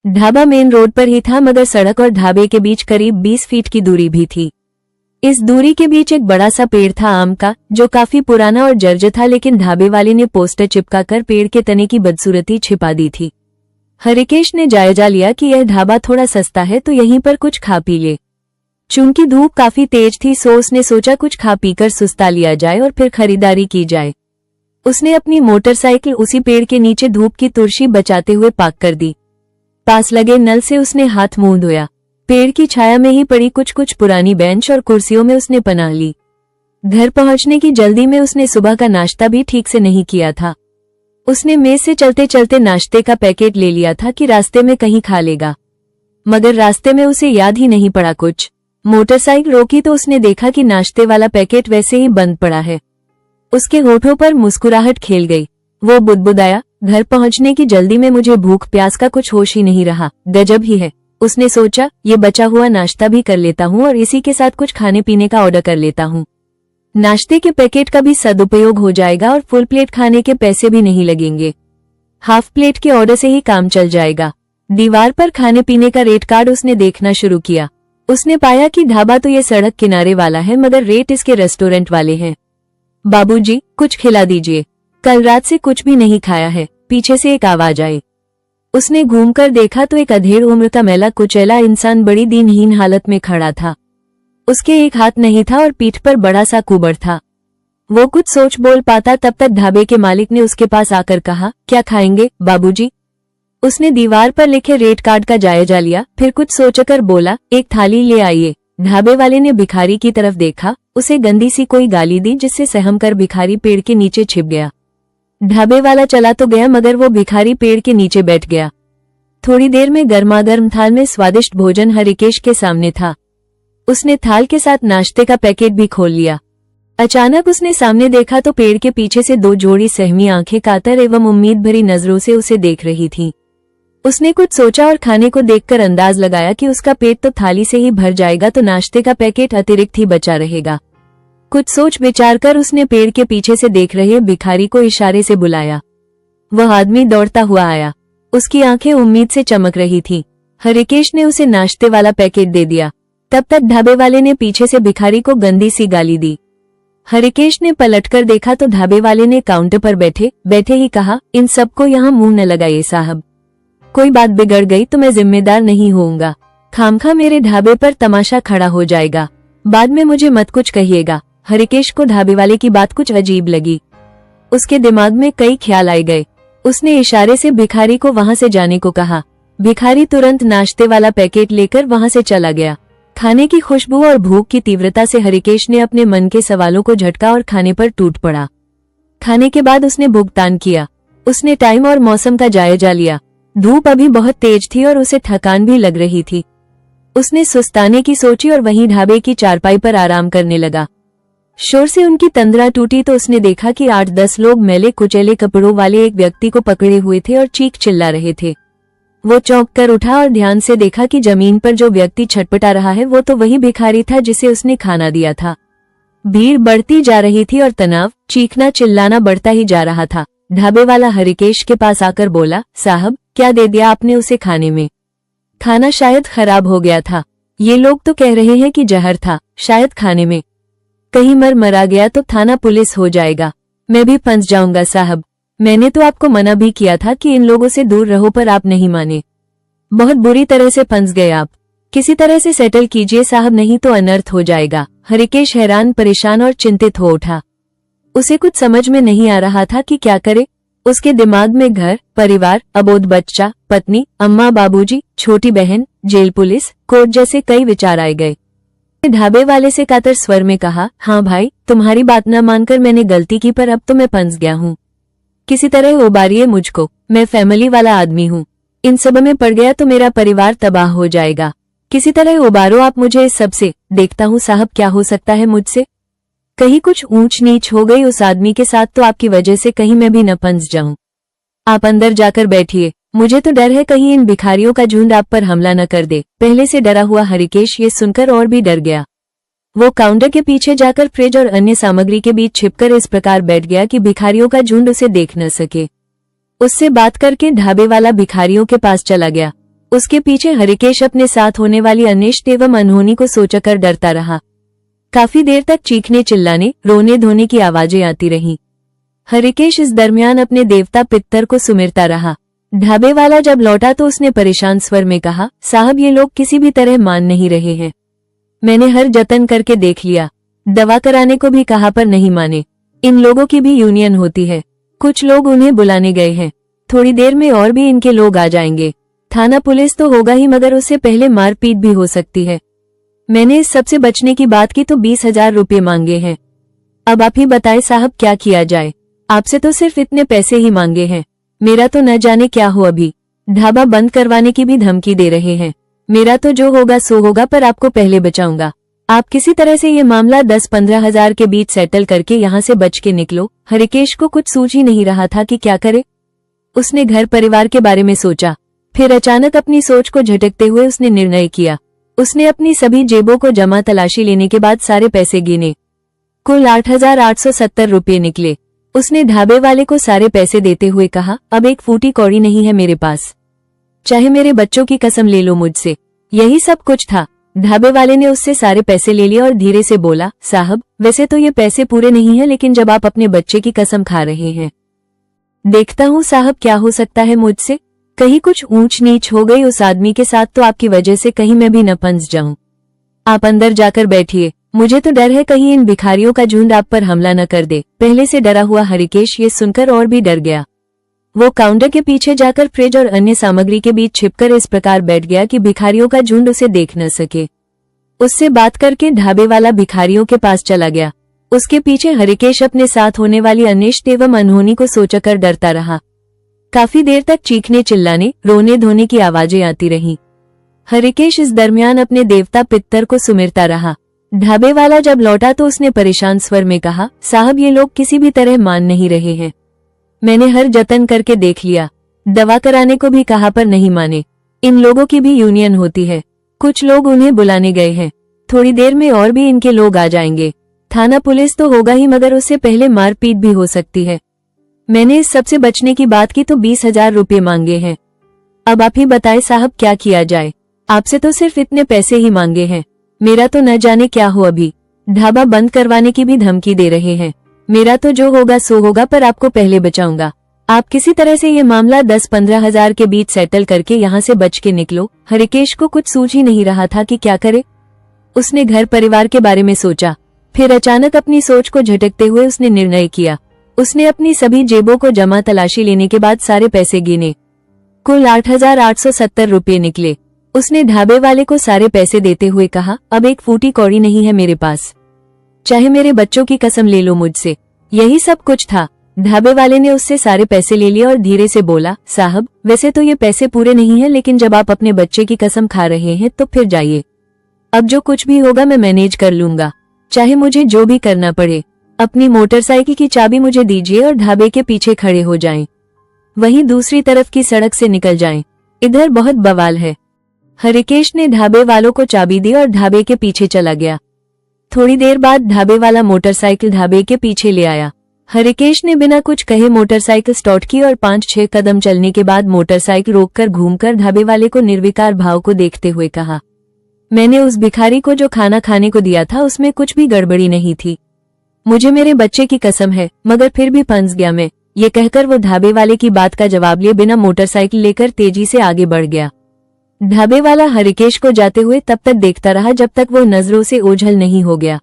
Dhaba main road पर ही था, मगर सड़क और ढाबे के बीच करीब 20 फीट की दूरी भी थी। इस दूरी के बीच एक बड़ा सा पेड़ था आम का, जो काफी पुराना और जर्जर था, लेकिन ढाबे वाले ने पोस्टर चिपकाकर पेड़ के तने की बदसूरती छिपा दी थी। हरिकेश ने जायजा लिया कि यह ढाबा थोड़ा सस्ता है तो यहीं पर कुछ खा पी ले। चूंकि धूप काफी तेज थी, सो उसने सोचा कुछ खा पीकर सुस्ता लिया जाए और फिर खरीदारी की जाए। उसने अपनी मोटरसाइकिल उसी पेड़ के नीचे धूप की तुर्शी बचाते हुए पार्क कर दी। पास लगे नल से उसने हाथ मुंह धोया। पेड़ की छाया में ही पड़ी कुछ पुरानी बेंच और कुर्सियों में उसने पनाह ली। घर पहुंचने की जल्दी में उसने सुबह का नाश्ता भी ठीक से नहीं किया था। उसने मेज से चलते चलते नाश्ते का पैकेट ले लिया था कि रास्ते में कहीं खा लेगा, मगर रास्ते में उसे याद ही नहीं पड़ा कुछ। मोटरसाइकिल रोकी तो उसने देखा कि नाश्ते वाला पैकेट वैसे ही बंद पड़ा है। उसके होठों पर मुस्कुराहट खेल गई। वो बुदबुदाया, घर पहुंचने की जल्दी में मुझे भूख प्यास का कुछ होश ही नहीं रहा। गजब ही है, उसने सोचा, ये बचा हुआ नाश्ता भी कर लेता हूँ और इसी के साथ कुछ खाने पीने का ऑर्डर कर लेता हूँ। नाश्ते के पैकेट का भी सदुपयोग हो जाएगा और फुल प्लेट खाने के पैसे भी नहीं लगेंगे। हाफ प्लेट के ऑर्डर से ही काम चल जाएगा। दीवार पर खाने पीने का रेट कार्ड उसने देखना शुरू किया। उसने पाया कि ढाबा तो ये सड़क किनारे वाला है, मगर रेट इसके रेस्टोरेंट वाले हैं। बाबूजी, कुछ खिला दीजिए, कल रात से कुछ भी नहीं खाया है, पीछे से एक आवाज आई। उसने घूमकर देखा तो एक अधेड़ उम्र का मैला कुचैला इंसान बड़ी दीनहीन हालत में खड़ा था। उसके एक हाथ नहीं था और पीठ पर बड़ा सा कुबड़ था। वो कुछ सोच बोल पाता तब तक ढाबे के मालिक ने उसके पास आकर कहा, क्या खाएंगे बाबूजी? उसने दीवार पर लिखे रेट कार्ड का जायजा लिया, फिर कुछ सोचकर बोला, एक थाली ले आइए। ढाबे वाले ने भिखारी की तरफ देखा, उसे गंदी सी कोई गाली दी, जिससे सहम कर भिखारी पेड़ के नीचे छिप गया। ढाबे वाला चला तो गया, मगर वो भिखारी पेड़ के नीचे बैठ गया। थोड़ी देर में गर्मागर्म थाल में स्वादिष्ट भोजन हरिकेश के सामने था। उसने थाल के साथ नाश्ते का पैकेट भी खोल लिया। अचानक उसने सामने देखा तो पेड़ के पीछे से दो जोड़ी सहमी आंखें कातर एवं उम्मीद भरी नजरों से उसे देख रही थीं। उसने कुछ सोचा और खाने को देखकर अंदाज लगाया कि उसका पेट तो थाली से ही भर जाएगा, तो नाश्ते का पैकेट अतिरिक्त ही बचा रहेगा। कुछ सोच विचार कर उसने पेड़ के पीछे से देख रहे भिखारी को इशारे से बुलाया। वह आदमी दौड़ता हुआ आया। उसकी आंखें उम्मीद से चमक रही थीं। हरिकेश ने उसे नाश्ते वाला पैकेट दे दिया। तब तक ढाबे वाले ने पीछे से भिखारी को गंदी सी गाली दी। हरिकेश ने पलटकर देखा तो ढाबे वाले ने काउंटर पर बैठे ही कहा, इन सबको यहाँ मुंह न लगाइए साहब, कोई बात बिगड़ गई तो मैं जिम्मेदार नहीं होऊंगा। खामखा मेरे ढाबे पर तमाशा खड़ा हो जाएगा, बाद में मुझे मत कुछ कहिएगा। हरिकेश को ढाबे वाले की बात कुछ अजीब लगी। उसके दिमाग में कई ख्याल आए गए। उसने इशारे से भिखारी को वहां से जाने को कहा। भिखारी तुरंत नाश्ते वाला पैकेट लेकर वहां से चला गया। खाने की खुशबू और भूख की तीव्रता से हरिकेश ने अपने मन के सवालों को झटका और खाने पर टूट पड़ा। खाने के बाद उसने भुगतान किया। उसने टाइम और मौसम का जायजा लिया। धूप अभी बहुत तेज थी और उसे थकान भी लग रही थी। उसने सुस्ताने की सोची और वहीं ढाबे की चारपाई पर आराम करने लगा। शोर से उनकी तंद्रा टूटी तो उसने देखा कि 8-10 लोग मैले कुचैले कपड़ों वाले एक व्यक्ति को पकड़े हुए थे और चीख चिल्ला रहे थे। वो चौंक कर उठा और ध्यान से देखा कि जमीन पर जो व्यक्ति छटपटा रहा है वो तो वही भिखारी था जिसे उसने खाना दिया था। भीड़ बढ़ती जा रही थी और तनाव, चीखना चिल्लाना बढ़ता ही जा रहा था। ढाबे वाला हरिकेश के पास आकर बोला, साहब क्या दे दिया आपने उसे खाने में? खाना शायद खराब हो गया था। ये लोग तो कह रहे हैं कि जहर था, शायद खाने में। कहीं मरा गया तो थाना पुलिस हो जाएगा, मैं भी फंस जाऊंगा साहब। मैंने तो आपको मना भी किया था कि इन लोगों से दूर रहो, पर आप नहीं माने। बहुत बुरी तरह से फंस गए आप। किसी तरह से सेटल कीजिए साहब, नहीं तो अनर्थ हो जाएगा। हरिकेश हैरान, परेशान और चिंतित हो उठा। उसे कुछ समझ में नहीं आ रहा था कि क्या करे। उसके दिमाग में घर, परिवार, अबोध बच्चा, पत्नी, अम्मा, बाबूजी, छोटी बहन, जेल, पुलिस, कोर्ट जैसे कई विचार आए गए। ढाबे वाले से कातर स्वर में कहा, हाँ भाई, तुम्हारी बात न मानकर मैंने गलती की, पर अब तो मैं फंस गया हूँ। किसी तरह उबारिए मुझको, मैं फैमिली वाला आदमी हूँ। इन सब में पड़ गया तो मेरा परिवार तबाह हो जाएगा। किसी तरह उबारो आप मुझे इस सब से। देखता हूँ साहब क्या हो सकता है मुझसे। कहीं कुछ ऊंच नीच हो गई उस आदमी के साथ तो आपकी वजह से कहीं मैं भी न फंस जाऊं। आप अंदर जाकर बैठिए, मुझे तो डर है कहीं इन भिखारियों का झुंड आप पर हमला न कर दे। पहले से डरा हुआ हरिकेश ये सुनकर और भी डर गया। वो काउंटर के पीछे जाकर फ्रिज और अन्य सामग्री के बीच छिपकर इस प्रकार बैठ गया कि भिखारियों का झुंड उसे देख न सके। उससे बात करके ढाबे वाला भिखारियों के पास चला गया। उसके पीछे हरिकेश अपने साथ होने वाली अनिष्ट एवं अनहोनी को सोचकर डरता रहा। काफी देर तक चीखने चिल्लाने रोने धोने की आवाजें आती रहीं। हरिकेश इस दरमियान अपने देवता पितर को सुमिरता रहा। ढाबे वाला जब लौटा तो उसने परेशान स्वर में कहा, साहब ये लोग किसी भी तरह मान नहीं रहे हैं। मैंने हर जतन करके देख लिया, दवा कराने को भी कहा पर नहीं माने। इन लोगों की भी यूनियन होती है, कुछ लोग उन्हें बुलाने गए हैं। थोड़ी देर में और भी इनके लोग आ जाएंगे। थाना पुलिस तो होगा ही मगर उससे पहले मारपीट भी हो सकती है। मैंने इस सबसे बचने की बात की तो 20,000 रुपये मांगे हैं। अब आप ही बताएं साहब क्या किया जाए। आपसे तो सिर्फ इतने पैसे ही मांगे हैं। मेरा तो न जाने क्या हो, अभी ढाबा बंद करवाने की भी धमकी दे रहे हैं। मेरा तो जो होगा सो होगा पर आपको पहले बचाऊंगा। आप किसी तरह से ये मामला 10-15 हजार के बीच सेटल करके यहाँ से बच के निकलो। हरिकेश को कुछ सूझ ही नहीं रहा था कि क्या करे। उसने घर परिवार के बारे में सोचा, फिर अचानक अपनी सोच को झटकते हुए उसने निर्णय किया। उसने अपनी सभी जेबों को जमा तलाशी लेने के बाद सारे पैसे गिने। कुल 8,870 रुपये निकले। उसने ढाबे वाले को सारे पैसे देते हुए कहा, अब एक फूटी कौड़ी नहीं है मेरे पास, चाहे मेरे बच्चों की कसम ले लो मुझसे। यही सब कुछ था। ढाबे वाले ने उससे सारे पैसे ले लिए और धीरे से बोला, साहब वैसे तो ये पैसे पूरे नहीं हैं, लेकिन जब आप अपने बच्चे की कसम खा रहे हैं, देखता हूँ साहब क्या हो सकता है मुझसे। कहीं कुछ ऊंच नीच हो गई उस आदमी के साथ तो आपकी वजह से कहीं मैं भी न फंस जाऊं। आप अंदर जाकर बैठिए, मुझे तो डर है कहीं इन भिखारियों का झुंड आप पर हमला न कर दे। पहले से डरा हुआ हरिकेश ये सुनकर और भी डर गया। वो काउंटर के पीछे जाकर फ्रिज और अन्य सामग्री के बीच छिपकर इस प्रकार बैठ गया कि भिखारियों का झुंड उसे देख न सके। उससे बात करके ढाबे वाला भिखारियों के पास चला गया। उसके पीछे हरिकेश अपने साथ होने वाली अनिष्ट एवं अनहोनी को सोचकर डरता रहा। काफी देर तक चीखने चिल्लाने रोने धोने की आवाजें आती रहीं। हरिकेश इस दरमियान अपने देवता पितर को सुमिरता रहा। ढाबे वाला जब लौटा तो उसने परेशान स्वर में कहा, साहब ये लोग किसी भी तरह मान नहीं रहे हैं। मैंने हर जतन करके देख लिया, दवा कराने को भी कहा पर नहीं माने। इन लोगों की भी यूनियन होती है, कुछ लोग उन्हें बुलाने गए हैं। थोड़ी देर में और भी इनके लोग आ जाएंगे। थाना पुलिस तो होगा ही मगर उससे पहले मारपीट भी हो सकती है। मैंने इस सबसे बचने की बात की तो 20,000 रुपये मांगे हैं। अब आप ही बताएं साहब क्या किया जाए। आपसे तो सिर्फ इतने पैसे ही मांगे हैं। मेरा तो न जाने क्या हो, अभी ढाबा बंद करवाने की भी धमकी दे रहे हैं। मेरा तो जो होगा सो होगा पर आपको पहले बचाऊंगा। आप किसी तरह से ये मामला 10-15 हजार के बीच सेटल करके यहाँ से बच के निकलो। हरिकेश को कुछ सूझ ही नहीं रहा था कि क्या करे। उसने घर परिवार के बारे में सोचा, फिर अचानक अपनी सोच को झटकते हुए उसने निर्णय किया। उसने अपनी सभी जेबों को जमा तलाशी लेने के बाद सारे पैसे गिने। कुल 8,870 रुपये निकले। उसने ढाबे वाले को सारे पैसे देते हुए कहा, अब एक फूटी कौड़ी नहीं है मेरे पास, चाहे मेरे बच्चों की कसम ले लो मुझसे। यही सब कुछ था। ढाबे वाले ने उससे सारे पैसे ले लिए और धीरे से बोला, साहब वैसे तो ये पैसे पूरे नहीं हैं, लेकिन जब आप अपने बच्चे की कसम खा रहे हैं तो फिर जाइए। अब जो कुछ भी होगा मैं मैनेज कर लूंगा, चाहे मुझे जो भी करना पड़े। अपनी मोटरसाइकिल की चाबी मुझे दीजिए और ढाबे के पीछे खड़े हो जाएं। वहीं दूसरी तरफ की सड़क से निकल जाएं। इधर बहुत बवाल है। हरिकेश ने ढाबे वालों को चाबी दी और ढाबे के पीछे चला गया। थोड़ी देर बाद ढाबे वाला मोटरसाइकिल ढाबे के पीछे ले आया। हरिकेश ने बिना कुछ कहे मोटरसाइकिल स्टार्ट की और 5-6 कदम चलने के बाद मोटरसाइकिल रोककर घूमकर ढाबे वाले को निर्विकार भाव को देखते हुए कहा, मैंने उस भिखारी को जो खाना खाने को दिया था उसमें कुछ भी गड़बड़ी नहीं थी। मुझे मेरे बच्चे की कसम है, मगर फिर भी फंस गया मैं। ये कहकर वो ढाबे वाले की बात का जवाब लिए बिना मोटरसाइकिल लेकर तेजी से आगे बढ़ गया। ढाबे वाला हरिकेश को जाते हुए तब तक देखता रहा जब तक वो नजरों से ओझल नहीं हो गया।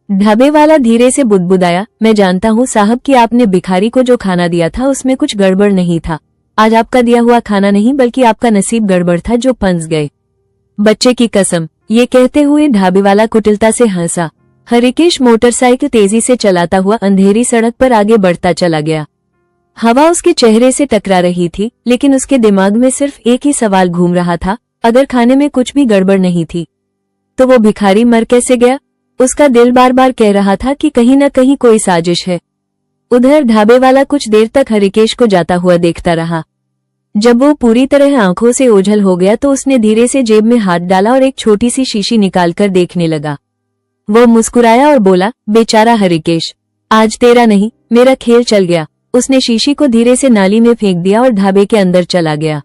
ढाबे वाला धीरे से बुदबुदाया, मैं जानता हूँ साहब कि आपने भिखारी को जो खाना दिया था उसमें कुछ गड़बड़ नहीं था। आज आपका दिया हुआ खाना नहीं बल्कि आपका नसीब गड़बड़ था जो फंस गए। बच्चे की कसम। ये कहते हुए ढाबे वाला कुटिलता से हंसा। हरिकेश मोटरसाइकिल तेजी से चलाता हुआ अंधेरी सड़क पर आगे बढ़ता चला गया। हवा उसके चेहरे से टकरा रही थी, लेकिन उसके दिमाग में सिर्फ एक ही सवाल घूम रहा था, अगर खाने में कुछ भी गड़बड़ नहीं थी तो वो भिखारी मर कैसे गया। उसका दिल बार बार कह रहा था कि कहीं न कहीं कोई साजिश है। उधर ढाबे वाला कुछ देर तक हरिकेश को जाता हुआ देखता रहा। जब वो पूरी तरह आंखों से ओझल हो गया तो उसने धीरे से जेब में हाथ डाला और एक छोटी सी शीशी निकालकर देखने लगा। वो मुस्कुराया और बोला, बेचारा हरिकेश, आज तेरा नहीं मेरा खेल चल गया। उसने शीशी को धीरे से नाली में फेंक दिया और ढाबे के अंदर चला गया।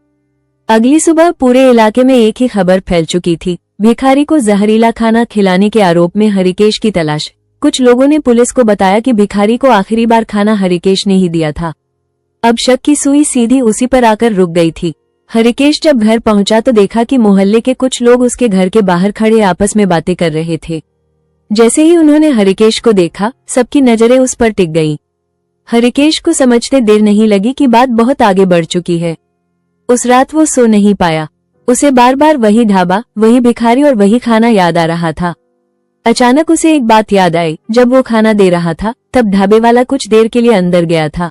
अगली सुबह पूरे इलाके में एक ही खबर फैल चुकी थी, भिखारी को जहरीला खाना खिलाने के आरोप में हरिकेश की तलाश। कुछ लोगों ने पुलिस को बताया कि भिखारी को आखिरी बार खाना हरिकेश ने ही दिया था। अब शक की सुई सीधी उसी पर आकर रुक गई थी। हरिकेश जब घर पहुंचा तो देखा कि मोहल्ले के कुछ लोग उसके घर के बाहर खड़े आपस में बातें कर रहे थे। जैसे ही उन्होंने हरिकेश को देखा, सबकी नजरें उस पर टिक गईं। हरिकेश को समझते देर नहीं लगी कि बात बहुत आगे बढ़ चुकी है। उस रात वो सो नहीं पाया। उसे बार बार वही ढाबा, वही भिखारी और वही खाना याद आ रहा था। अचानक उसे एक बात याद आई। जब वो खाना दे रहा था तब ढाबे वाला कुछ देर के लिए अंदर गया था।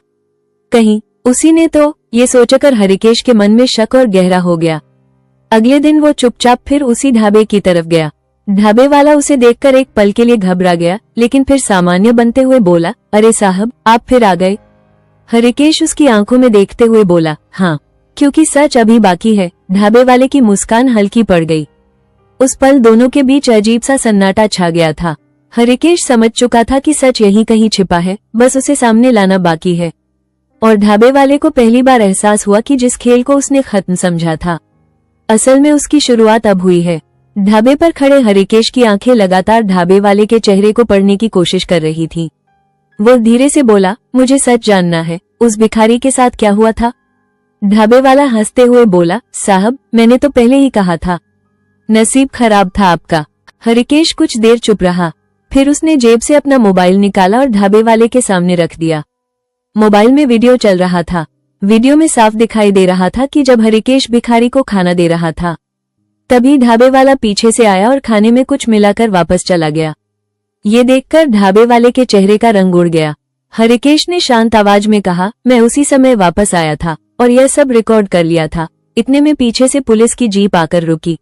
कहीं उसी ने तो, ये सोचकर हरिकेश के मन में शक और गहरा हो गया। अगले दिन वो चुपचाप फिर उसी ढाबे की तरफ गया। ढाबे वाला उसे देखकर एक पल के लिए घबरा गया, लेकिन फिर सामान्य बनते हुए बोला, अरे साहब, आप फिर आ गए। हरिकेश उसकी आंखों में देखते हुए बोला, हाँ, क्योंकि सच अभी बाकी है। ढाबे वाले की मुस्कान हल्की पड़ गई। उस पल दोनों के बीच अजीब सा सन्नाटा छा गया था। हरिकेश समझ चुका था कि सच यहीं कहीं छिपा है, बस उसे सामने लाना बाकी है। और ढाबे वाले को पहली बार एहसास हुआ कि जिस खेल को उसने खत्म समझा था, असल में उसकी शुरुआत अब हुई है। ढाबे पर खड़े हरिकेश की आंखें लगातार ढाबे वाले के चेहरे को पढ़ने की कोशिश कर रही थीं। वो धीरे से बोला, मुझे सच जानना है, उस भिखारी के साथ क्या हुआ था? ढाबे वाला हंसते हुए बोला, साहब, मैंने तो पहले ही कहा था, नसीब खराब था आपका। हरिकेश कुछ देर चुप रहा, फिर उसने जेब से अपना मोबाइल निकाला और ढाबे वाले के सामने रख दिया। मोबाइल में वीडियो चल रहा था। वीडियो में साफ दिखाई दे रहा था कि जब हरिकेश भिखारी को खाना दे रहा था, तभी ढाबे वाला पीछे से आया और खाने में कुछ मिलाकर वापस चला गया। ये देखकर ढाबे वाले के चेहरे का रंग उड़ गया। हरिकेश ने शांत आवाज में कहा, मैं उसी समय वापस आया था और यह सब रिकॉर्ड कर लिया था। इतने में पीछे से पुलिस की जीप आकर रुकी।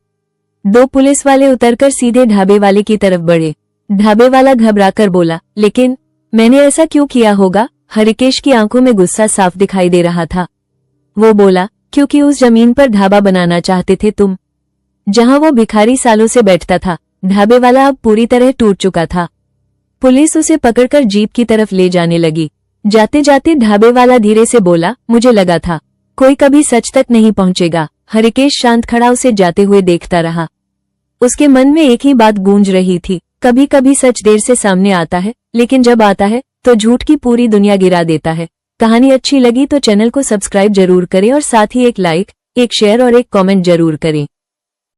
2 पुलिस वाले उतरकर सीधे ढाबे वाले की तरफ बढ़े। ढाबे वाला घबराकर बोला, लेकिन मैंने ऐसा क्यों किया होगा? हरिकेश की आंखों में गुस्सा साफ दिखाई दे रहा था। वो बोला, क्योंकि उस जमीन पर ढाबा बनाना चाहते थे तुम, जहां वो भिखारी सालों से बैठता था। ढाबे वाला अब पूरी तरह टूट चुका था। पुलिस उसे पकड़कर जीप की तरफ ले जाने लगी। जाते जाते ढाबे वाला धीरे से बोला, मुझे लगा था कोई कभी सच तक नहीं पहुंचेगा। हरिकेश शांत खड़ा उसे जाते हुए देखता रहा। उसके मन में एक ही बात गूंज रही थी, कभी कभी सच देर से सामने आता है, लेकिन जब आता है तो झूठ की पूरी दुनिया गिरा देता है। कहानी अच्छी लगी तो चैनल को सब्सक्राइब जरूर करें और साथ ही एक लाइक, एक शेयर और एक कमेंट जरूर करें।